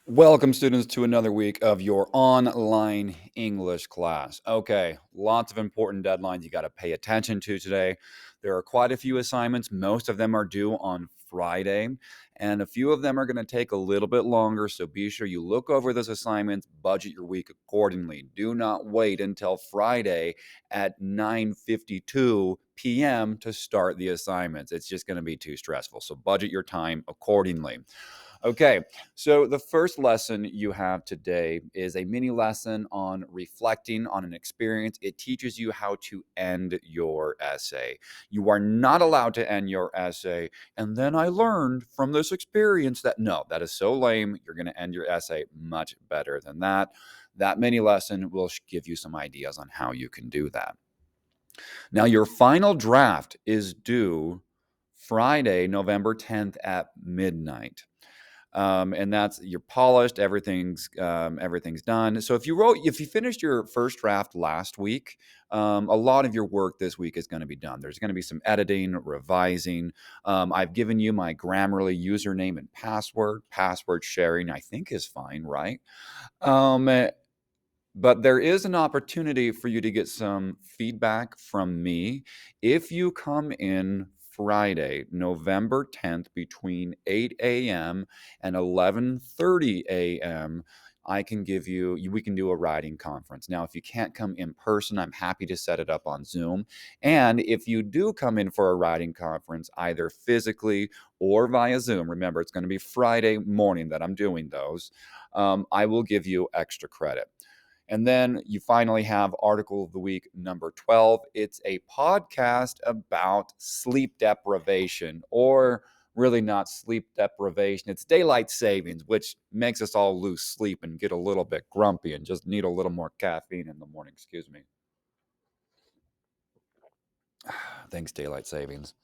Welcome, students, to another week of your online English class. Okay, lots of important deadlines you got to pay attention to today. There are quite a few assignments. Most of them are due on Friday, and a few of them are going to take a little bit longer. So be sure you look over those assignments, budget your week accordingly. Do not wait until Friday at 9:52 p.m. to start the assignments. It's just going to be too stressful. So budget your time accordingly. Okay, so the first lesson you have today is a mini lesson on reflecting on an experience. It teaches you how to end your essay. You are not allowed to end your essay. And then I learned from this experience that no, that is so lame. You're going to end your essay much better than that. That mini lesson will give you some ideas on how you can do that. Now, your final draft is due Friday, November 10th at midnight. And that's you're polished, everything's done. So if you finished your first draft last week, a lot of your work this week is going to be done. There's going to be some editing, revising. I've given you my Grammarly username and password. Password sharing, I think, is fine, right? Um, but there is an opportunity for you to get some feedback from me if you come in Friday, November 10th, between 8 a.m. and 11:30 a.m. I can give you, we can do a writing conference. Now, if you can't come in person, I'm happy to set it up on Zoom. And if you do come in for a writing conference, either physically or via Zoom, remember, it's going to be Friday morning that I'm doing those, I will give you extra credit. And then you finally have Article of the Week number 12. It's a podcast about sleep deprivation, or really not sleep deprivation. It's daylight savings, which makes us all lose sleep and get a little bit grumpy and just need a little more caffeine in the morning. Excuse me. Thanks, daylight savings.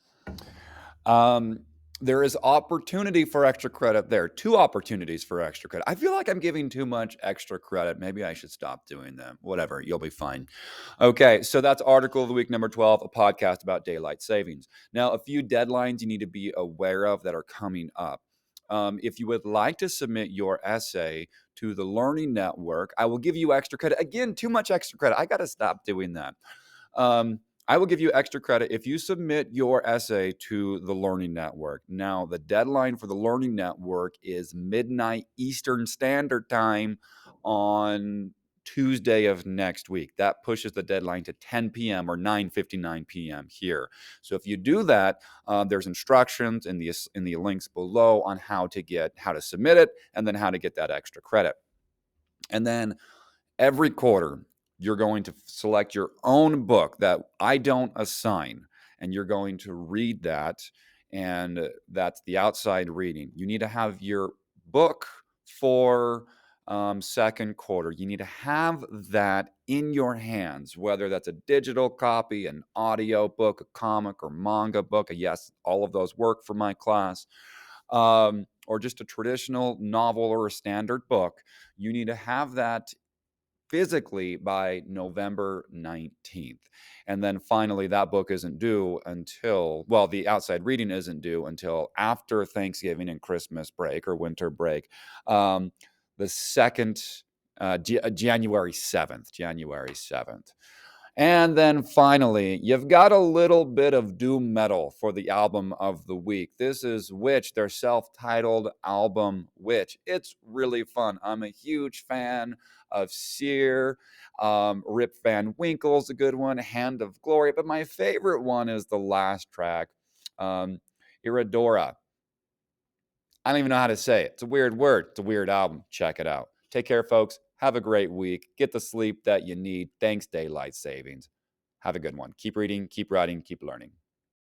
Um, there is opportunity for extra credit there. Two opportunities for extra credit. I feel like I'm giving too much extra credit. Maybe I should stop doing that. Whatever, you'll be fine. Okay, so that's Article of the Week number 12, a podcast about daylight savings. Now, a few deadlines you need to be aware of that are coming up. If you would like to submit your essay to the Learning Network, I will give you extra credit. Again, too much extra credit. I got to stop doing that. I will give you extra credit if you submit your essay to the Learning Network. Now, the deadline for the Learning Network is midnight Eastern Standard Time on Tuesday of next week. That pushes the deadline to 10 p.m. or 9:59 p.m. here. So if you do that, there's instructions in the links below on how to submit it and then how to get that extra credit. And then every quarter, you're going to select your own book that I don't assign, and you're going to read that. And that's the outside reading. You need to have your book for second quarter. You need to have that in your hands, whether that's a digital copy, an audio book, a comic or manga book. Yes, all of those work for my class. Or just a traditional novel or a standard book. You need to have that physically by November 19th. And then finally, that book isn't due until, well, the outside reading isn't due until after Thanksgiving and Christmas break or winter break, the second, January 7th. January 7th. And then finally, you've got a little bit of doom metal for the album of the week. This is Witch, their self titled album, Witch. It's really fun. I'm a huge fan of Sear. Rip Van Winkle's a good one, Hand of Glory. But my favorite one is the last track, Iridora. I don't even know how to say it. It's a weird word. It's a weird album. Check it out. Take care, folks. Have a great week. Get the sleep that you need. Thanks, daylight savings. Have a good one. Keep reading, keep writing, keep learning.